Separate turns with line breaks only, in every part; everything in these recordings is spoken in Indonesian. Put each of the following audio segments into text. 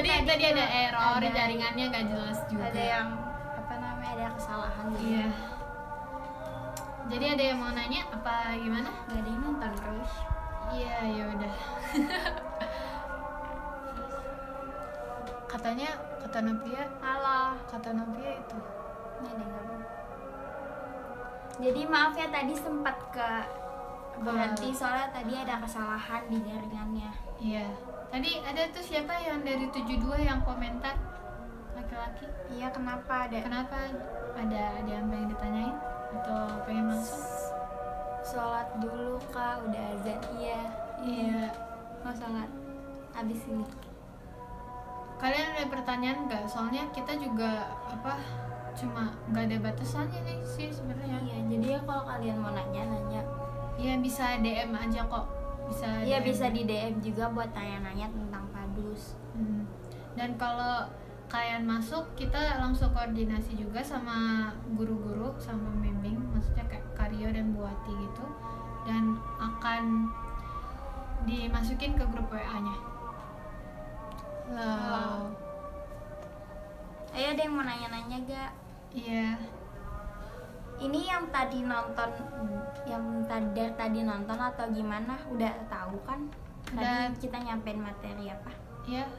tadi ada error, jaringannya nggak jelas juga.
Ada yang ada kesalahan gitu.
Iya. Jadi ada yang mau nanya apa gimana?
Gak ada yang nonton terus.
Iya, ya udah. Katanya kata Novia, kata Novia itu.
Jadi maaf ya tadi sempat berhenti soalnya tadi ada kesalahan di jaringannya.
Iya. Tadi ada tuh siapa yang dari 72 yang komentar? Laki-laki.
Iya, kenapa ada?
Ada yang pengen ditanyain atau pengen masuk?
Sholat dulu Kak, udah azan. Iya. Mau sholat abis ini.
Kalian ada pertanyaan nggak? Soalnya kita juga cuma nggak ada batasannya nih sih sebenarnya.
Iya, jadi ya kalau kalian mau nanya.
Iya, bisa DM aja kok.
Bisa di DM juga buat tanya-nanya tentang Padus.
Dan kalau kalian masuk, kita langsung koordinasi juga sama guru-guru, sama pembimbing, maksudnya kayak Karyo dan Buati gitu, dan akan dimasukin ke grup WA-nya. Halo.
Ayo ada yang mau nanya-nanya gak?
Iya.
Ini yang tadi nonton atau gimana? Udah tahu kan? Tadi kita nyampein materi apa?
Iya.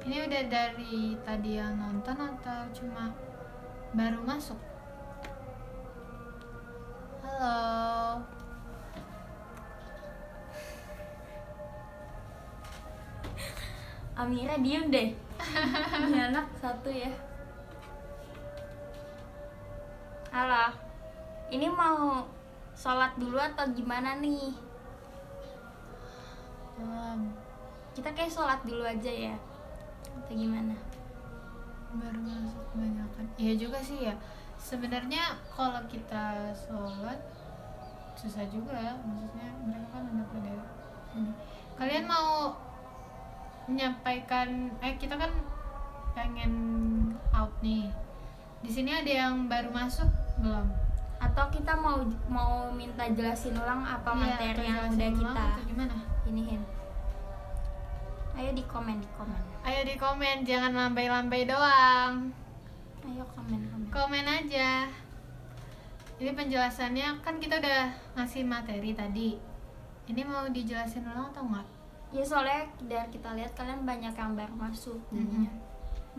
Ini udah dari tadi yang nonton atau cuma baru masuk? Halo.
Amira diem deh. Ini anak satu ya. Halo. Ini mau sholat dulu atau gimana nih? Kita kayak sholat dulu aja ya. Atau gimana?
Baru masuk kebanyakan. Iya juga sih ya. Sebenarnya kalau kita sholat susah juga, maksudnya mereka kan udah pada ini. Kalian mau menyampaikan, kita kan pengen out nih. Di sini ada yang baru masuk belum?
Atau kita mau minta jelasin ulang apa materi yang udah kita iniin? Ayo di komen.
Ayo di komen, jangan lambai-lambai doang.
Ayo komen.
Komen aja. Ini penjelasannya kan kita udah ngasih materi tadi. Ini mau dijelasin ulang atau enggak?
Ya soalnya dari kita lihat kalian banyak yang baru masuk. Jadinya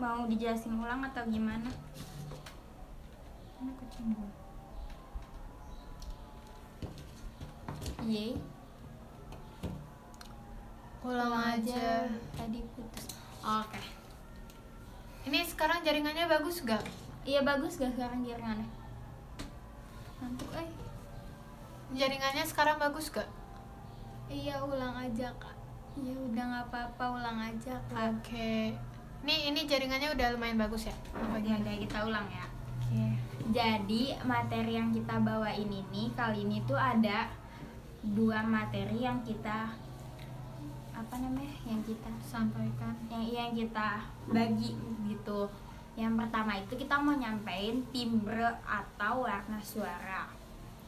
mau dijelasin ulang atau gimana?
Ini kucing gue.
Iya.
Ulang aja.
Tadi putus.
Oke. Ini sekarang jaringannya bagus gak?
Iya bagus gak sekarang jaringannya? Ngantuk
Jaringannya sekarang bagus gak?
Iya ulang aja Kak. Iya udah nggak apa-apa, ulang aja Kak.
Oke. Ini jaringannya udah lumayan bagus ya?
Ya udah kita ulang ya.
Oke.
Jadi materi yang kita bawain ini kali ini tuh ada 2 materi yang kita yang kita
sampaikan,
yang kita bagi gitu. Yang pertama itu kita mau nyampein timbre atau warna suara.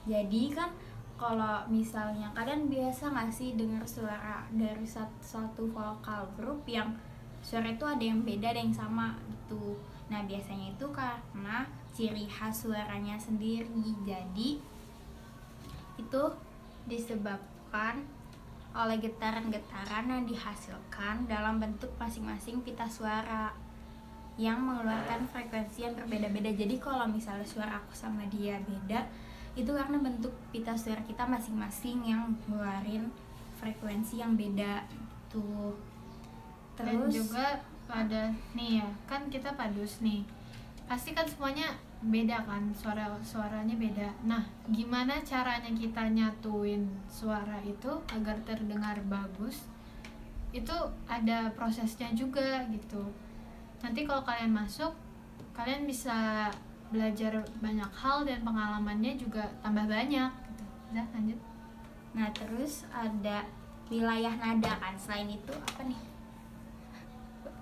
Jadi kan kalau misalnya kalian biasa nggak sih dengar suara dari satu vokal grup yang suara itu ada yang beda ada yang sama gitu. Nah biasanya itu karena ciri khas suaranya sendiri. Jadi itu disebabkan oleh getaran-getaran yang dihasilkan dalam bentuk masing-masing pita suara yang mengeluarkan frekuensi yang berbeda-beda. Jadi kalau misalnya suara aku sama dia beda, itu karena bentuk pita suara kita masing-masing yang ngeluarin frekuensi yang beda tuh. Terus
dan juga ada nih ya, kan kita Padus nih, pasti kan semuanya beda kan, suaranya beda. Nah gimana caranya kita nyatuin suara itu agar terdengar bagus, itu ada prosesnya juga gitu. Nanti kalau kalian masuk, kalian bisa belajar banyak hal dan pengalamannya juga tambah banyak gitu. Udah lanjut.
Nah terus ada wilayah nada kan, selain itu apa nih?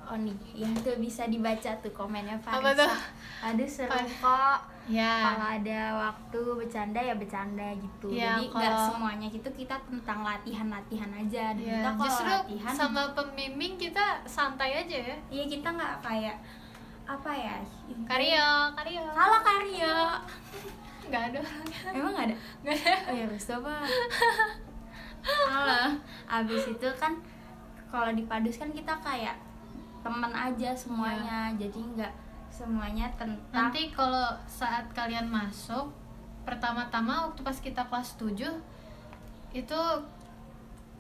Oh nih, ya tuh bisa dibaca tuh komennya
Apa tuh?
Farisa. Aduh seru kok.
Ya.
Kalau ada waktu bercanda ya bercanda gitu.
Ya,
Jadi nggak
kalau-
semuanya gitu kita tentang latihan aja. Dan
Ya,
kita kalau
justru
latihan,
sama pembimbing kita santai aja ya.
iya kita nggak kayak apa ya?
Karyo.
Halo Karyo.
Nggak ada orangnya.
Emang nggak ada?
Nggak ada.
Oh ya Rusto Pak. Halo. Abis itu kan kalau di Padus kan kita kayak teman aja semuanya. Jadi nggak semuanya tentang.
Nanti kalau saat kalian masuk, pertama-tama waktu pas kita kelas 7 itu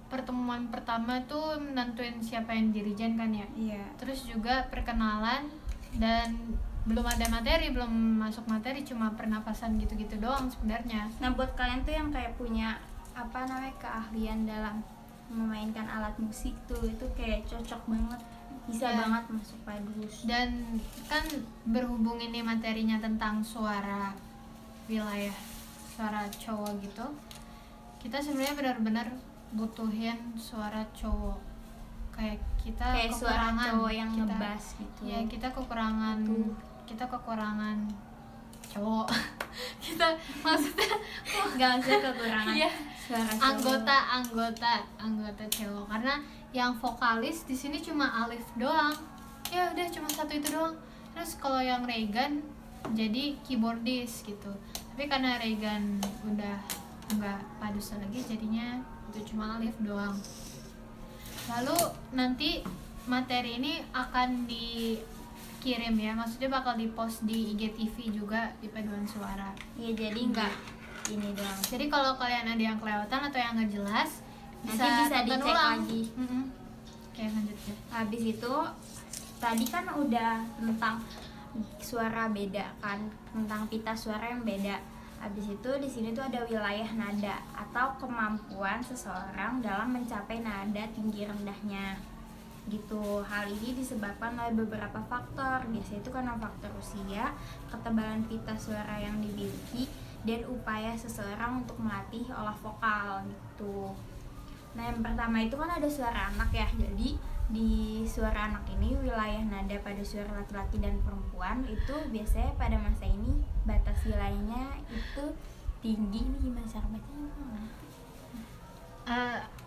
pertemuan pertama tuh nentuin siapa yang dirijen kan ya.
Iya.
Terus juga perkenalan dan belum ada materi, belum masuk materi, cuma pernapasan gitu-gitu doang sebenarnya.
Nah buat kalian tuh yang kayak punya apa namanya keahlian dalam memainkan alat musik tuh itu kayak cocok banget, bisa
Ya.
banget masuk Padus.
Dan kan berhubung ini materinya tentang suara wilayah, suara cowok gitu, kita sebenarnya benar-benar butuhin suara cowok. Kayak kita
Kayak suara
kekurangan
cowok yang
kita,
ngebas gitu.
ya kita kekurangan
Betul.
kita kekurangan cowok. Kita maksudnya
Gak usah kekurangan
Iya.
suara cowok.
anggota cowok, karena yang vokalis di sini cuma Alif doang. Ya udah cuma satu itu doang. Terus kalau yang Regan jadi keyboardis gitu. Tapi karena Regan udah nggak Padusan lagi, jadinya itu cuma Alif doang. Lalu nanti materi ini akan dikirim ya, maksudnya bakal dipost di IGTV juga di Paduan Suara.
Ya jadi nggak ini doang.
Jadi kalau kalian ada yang kelewatan atau yang nggak jelas,
Nanti bisa
tonton
dicek
ulang.
lagi.
Oke, lanjut ya.
Habis itu tadi kan udah tentang suara beda kan, tentang pita suara yang beda. Habis itu di sini tuh ada wilayah nada atau kemampuan seseorang dalam mencapai nada tinggi rendahnya. Gitu. Hal ini disebabkan oleh beberapa faktor. Biasanya itu karena faktor usia, ketebalan pita suara yang dimiliki, dan upaya seseorang untuk melatih olah vokal gitu. Nah, yang pertama itu kan ada suara anak ya. Jadi di suara anak ini wilayah nada pada suara laki-laki dan perempuan itu biasanya pada masa ini batas wilayahnya itu tinggi. Ini gimana cara bacanya?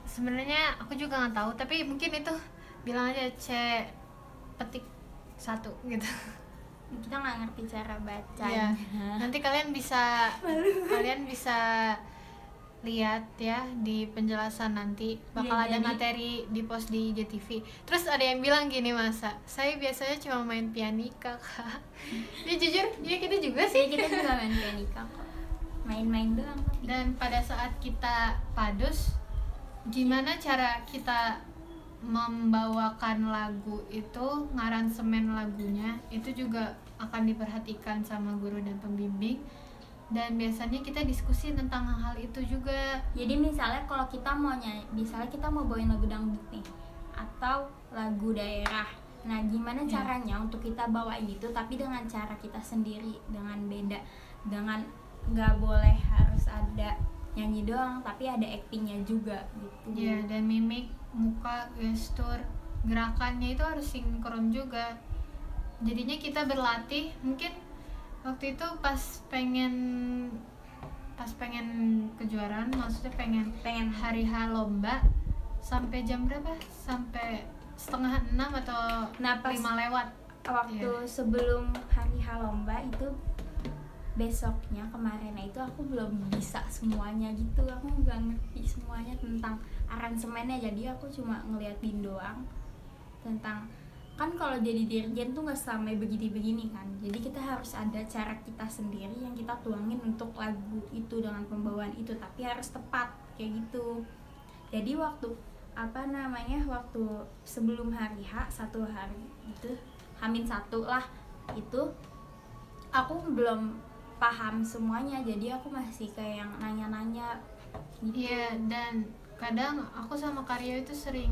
Sebenarnya aku juga nggak tahu, tapi mungkin itu bilang aja C petik 1 gitu.
Kita nggak ngerti cara baca.
Iya. Nanti kalian bisa lihat ya di penjelasan nanti bakal
Iya,
ada
jadi-
materi di post di IGTV. Terus ada yang bilang gini, masa saya biasanya cuma main pianika kak. Ya jujur, ya kita juga sih.
Kita juga main pianika kok. Main-main doang.
Dan pada saat kita padus, gimana cara kita membawakan lagu itu, ngaransemen lagunya itu juga akan diperhatikan sama guru dan pembimbing. Dan biasanya kita diskusi tentang hal itu juga.
Jadi misalnya kalau kita mau nyanyi, misalnya kita mau bawain lagu dangdut nih atau lagu daerah. Nah, gimana
Iya.
caranya untuk kita bawain itu tapi dengan cara kita sendiri, dengan beda, dengan nggak boleh harus ada nyanyi doang, tapi ada actingnya juga gitu.
Ya, dan mimik, muka, gestur, gerakannya itu harus sinkron juga. Jadinya kita berlatih, mungkin waktu itu pas pengen kejuaraan, maksudnya pengen hari H lomba, sampai jam berapa? Sampai 5:30 atau
Nah, pas
5 lewat.
waktu
Iya.
sebelum hari H lomba itu besoknya kemarin itu aku belum bisa semuanya gitu, aku nggak ngerti semuanya tentang aransemennya, jadi aku cuma ngeliatin doang tentang, kan kalau jadi dirjen tuh nggak sampai begini-begini kan, jadi kita harus ada cara kita sendiri yang kita tuangin untuk lagu itu dengan pembawaan itu, tapi harus tepat kayak gitu. Jadi waktu waktu sebelum hari H 1 hari itu H-1 lah itu aku belum paham semuanya, jadi aku masih kayak yang nanya-nanya gitu.
Iya, dan kadang aku sama Karyo itu sering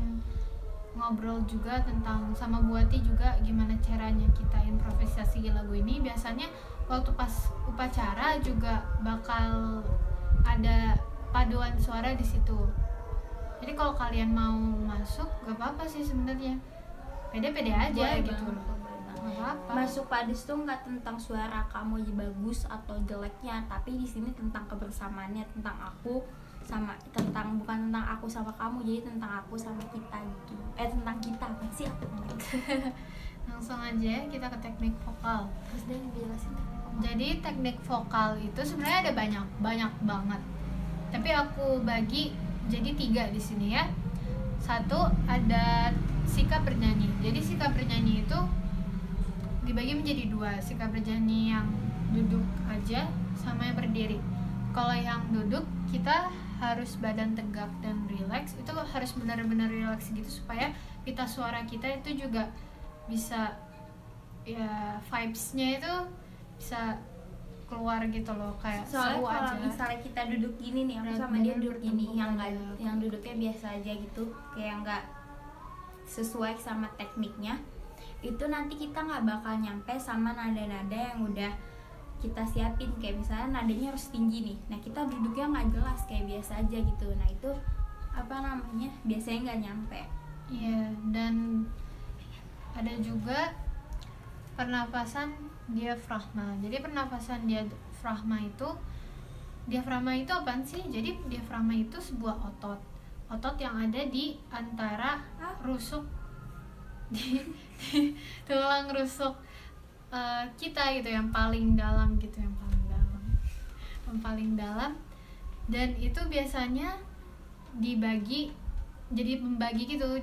ngobrol juga tentang, sama Buati juga, gimana caranya kita improvisasi lagu ini. Biasanya waktu pas upacara juga bakal ada paduan suara di situ. Jadi kalau kalian mau masuk gak apa-apa sih sebenarnya. pede-pede aja
Boleh
gitu
banget,
loh.
boleh banget.
Nggak apa-apa.
Masuk padus tuh nggak tentang suara kamu bagus atau jeleknya, tapi di sini tentang kebersamaannya, tentang aku sama bukan tentang aku sama kamu, jadi tentang aku sama kita gitu. Tentang kita apa sih aku
Langsung aja kita ke teknik vokal.
terus deh jelasin.
Jadi teknik vokal itu sebenarnya ada banyak banget. Tapi aku bagi jadi 3 di sini ya. Satu, ada sikap bernyanyi. Jadi sikap bernyanyi itu dibagi menjadi 2, sikap bernyanyi yang duduk aja sama yang berdiri. Kalau yang duduk kita harus badan tegak dan rileks, itu harus benar-benar rileks gitu supaya pita suara kita itu juga bisa ya vibes-nya itu bisa keluar gitu loh, kayak
Soalnya
seru
kalau
aja.
misalnya kita duduk gini nih, aku
Berat
sama dia
badan
duduk gini,
bertemu
yang nggak,
pada-
yang duduknya biasa aja gitu, kayak nggak sesuai sama tekniknya, itu nanti kita nggak bakal nyampe sama nada-nada yang udah kita siapin. Kayak misalnya nadanya harus tinggi nih, nah kita duduknya nggak jelas kayak biasa aja gitu, nah itu apa namanya, biasanya nggak nyampe.
Iya, dan ada juga pernapasan diafragma. Jadi pernapasan diafragma itu apaan sih? Jadi diafragma itu sebuah otot yang ada di antara rusuk di tulang rusuk kita gitu, yang paling dalam gitu, yang paling dalam. Dan itu biasanya dibagi jadi pembagi gitu,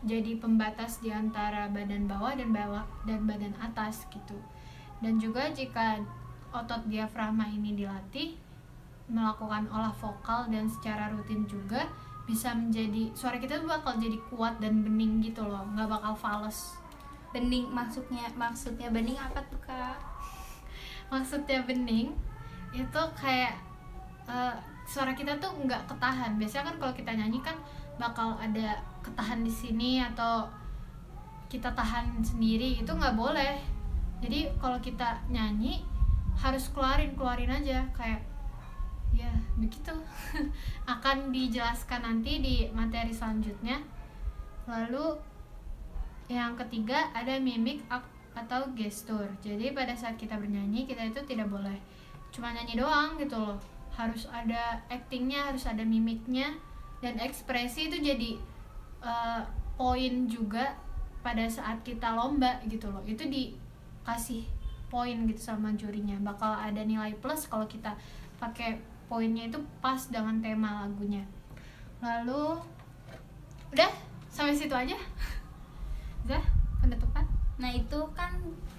jadi pembatas di antara badan bawah dan badan atas gitu. Dan juga jika otot diafragma ini dilatih, melakukan olah vokal dan secara rutin juga, bisa menjadi suara kita tuh bakal jadi kuat dan bening gitu loh, nggak bakal fals.
Bening maksudnya bening apa tuh Kak?
Maksudnya bening itu kayak suara kita tuh nggak ketahan. Biasanya kan kalau kita nyanyi kan bakal ada ketahan di sini atau kita tahan sendiri, itu nggak boleh. Jadi kalau kita nyanyi harus keluarin aja, kayak ya begitu. Akan dijelaskan nanti di materi selanjutnya. Lalu yang ketiga ada mimik atau gestur. Jadi pada saat kita bernyanyi, kita itu tidak boleh cuma nyanyi doang gitu loh, harus ada actingnya, harus ada mimiknya, dan ekspresi itu jadi poin juga pada saat kita lomba gitu loh. Itu dikasih poin gitu sama jurinya, bakal ada nilai plus kalau kita pakai poinnya itu pas dengan tema lagunya. Lalu udah sampai situ aja. Udah penutupan.
Nah itu kan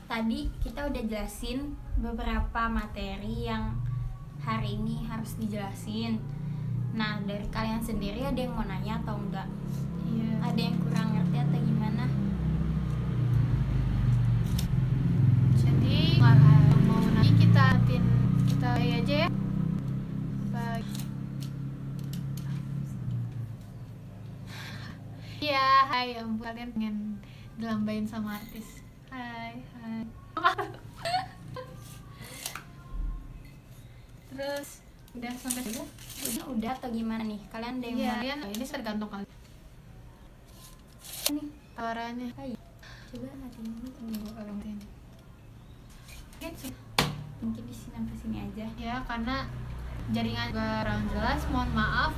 tadi kita udah jelasin beberapa materi yang hari ini harus dijelasin. Nah dari kalian sendiri ada yang mau nanya atau enggak?
Iya.
Ada yang kurang ngerti atau gimana?
Jadi mau nanti kita aja ya. Iya, hai, ampun, kalian pengen dilambain sama artis. Hai. Terus udah sampai sudah?
Udah atau gimana nih? Kalian ada yang
Iya,
mau
kalian ini tergantung kalian.
nih?
Tawarannya.
Coba matiin dulu.
Tunggu orang ini.
Mungkin di sini sampai sini aja.
Ya, karena jaringan juga kurang jelas. Mohon maaf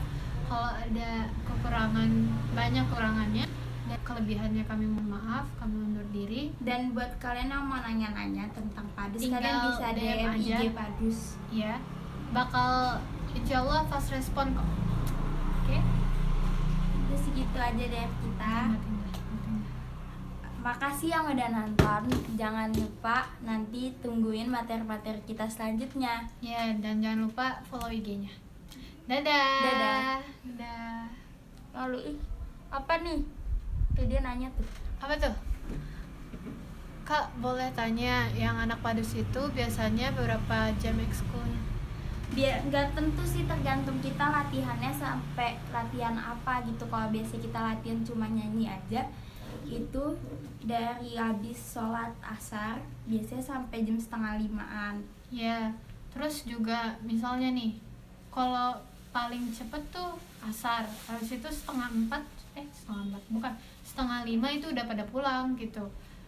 kalau ada kekurangan, banyak kekurangannya, dan kelebihannya kami mohon maaf, kami undur diri.
Dan buat kalian yang mau nanya-nanya tentang Padus,
Tinggal
kalian bisa
DM
DM
aja.
IG Padus.
Ya, bakal insya Allah fast respon kok. Oke?
Udah segitu aja deh kita.
Matiin.
Makasih yang udah nonton. Jangan lupa nanti tungguin materi-materi kita selanjutnya.
Ya, dan jangan lupa follow IG-nya. Dadah.
Dadah.
Dadah.
Lalu apa nih? Tuh dia nanya tuh.
Apa tuh? Kak, boleh tanya, yang anak Padus itu biasanya berapa jam ekskulnya?
Biar nggak tentu sih, tergantung kita latihannya sampai latihan apa gitu. Kalau biasa kita latihan cuma nyanyi aja, itu dari habis sholat asar biasanya sampai jam 4:30-an.
Ya, terus juga misalnya nih, kalau paling cepet tuh asar, habis itu 3:30 setengah 4 bukan, setengah 5 itu udah pada pulang gitu.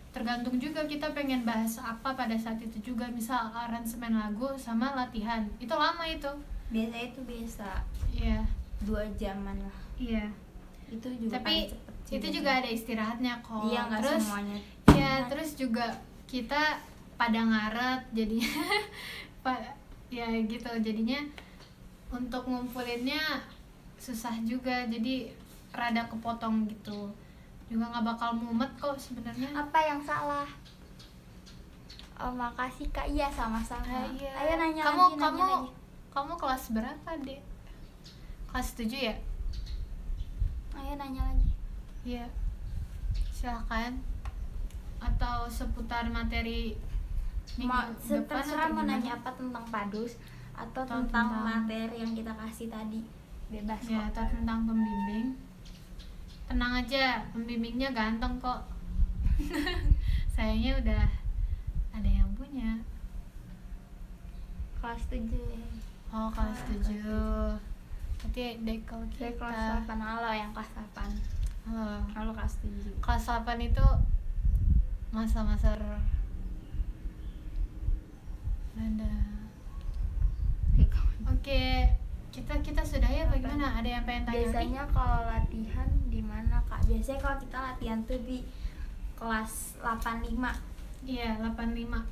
Tergantung juga kita pengen bahas apa pada saat itu juga, misal aransemen lagu sama latihan itu lama itu.
Biasanya itu biasa
Iya
2 jaman lah.
iya,
Itu juga
tapi
paling cepet sih
itu
biasanya.
juga ada istirahatnya kok.
Iya, nggak
Terus
semuanya.
ya terus juga kita pada ngaret jadinya ya gitu, jadinya untuk ngumpulinnya susah juga, jadi rada kepotong gitu, juga nggak bakal mumet kok sebenarnya.
Apa yang salah? Oh, makasih Kak. Iya, sama-sama.
Iya.
Ayo nanya
kamu
lagi,
kamu
nanya lagi.
kamu kelas berapa, Dek? Kelas 7 ya?
Ayo nanya lagi.
Iya, silahkan. Atau seputar materi minggu depan
Terserah
atau
mau
gimana?
nanya apa, tentang padus atau
Atau
tentang
tentang-
materi yang kita kasih tadi. Bebas
Ya,
kok.
atau tentang pembimbing. Tenang aja, pembimbingnya ganteng kok. Sayangnya udah ada yang punya.
Kelas 7.
Oh, kelas 7. Berarti dek kalau
Saya
kita.
kelas 8. Halo yang kelas 8.
Halo.
Halo kelas 7.
Kelas 8 itu masa-masa ada. Oke, kita sudah ya bagaimana? Ada yang pengen tanya?
Biasanya kalau latihan di mana Kak? Biasanya kalau kita latihan tuh di kelas 85
Iya, 85.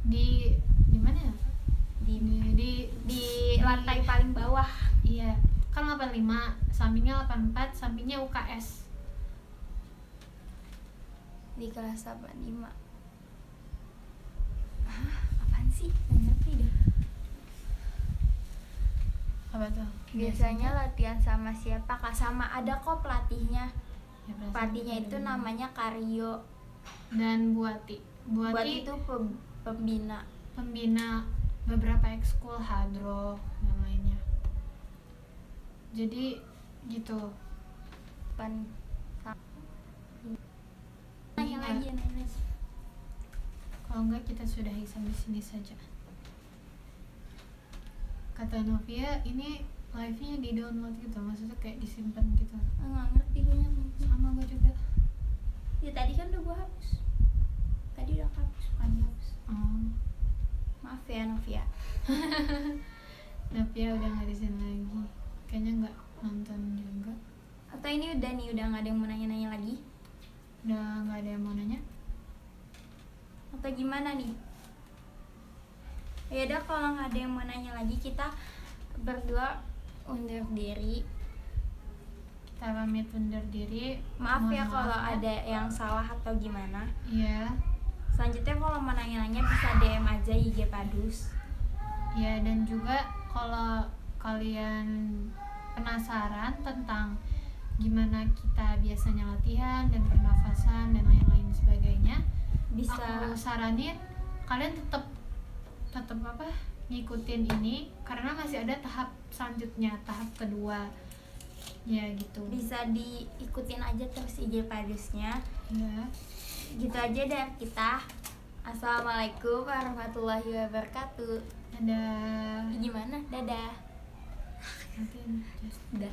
Di mana ya? Di
lantai paling bawah.
iya, kan 85, sampingnya 84, sampingnya UKS.
Di kelas 85. Hah, apaan sih? Nggak ngerti deh.
Apa tuh?
Biasanya latihan sama siapa Kak? Sama ada kok pelatihnya.
Ya, berarti
Pelatihnya itu
ada
namanya Karyo.
dan Buati.
Buat itu pembina.
Pembina beberapa ekskul, hadro dan lainnya. Jadi gitu.
Nanya
Iya.
lagi, nanya lagi.
Kalau enggak kita sudahi sampai sini saja. Kata Novia, ini live-nya di download gitu, maksudnya kayak disimpan gitu.
Nggak ngerti gue nya.
Sama gue juga.
Ya tadi kan udah gue hapus. Tadi udah hapus, bukan dihapus.
Oh,
Maaf ya Novia.
Novia udah nggak di sini lagi. Kayaknya nggak nonton juga.
Atau ini udah nih, udah nggak ada yang mau nanya-nanya lagi?
Udah nggak ada yang mau nanya?
Atau gimana nih? Ya udah, kalau nggak ada yang mau nanya lagi, kita berdua undur diri.
Kita pamit undur diri.
Maaf
Mohon
ya kalau
maaf ya.
ada yang salah atau gimana.
Iya.
Selanjutnya kalau mau nanya-nanya bisa DM aja IG Padus.
Ya, dan juga kalau kalian penasaran tentang gimana kita biasanya latihan dan pernafasan dan lain-lain sebagainya,
Bisa
aku saranin kalian tetap apa ngikutin ini, karena masih ada tahap selanjutnya, tahap kedua ya gitu.
bisa diikutin aja terus IG Padusnya.
Ya,
Gitu aja dari kita. Assalamualaikum warahmatullahi wabarakatuh.
ada
Gimana? Dadah.
nanti
Udah.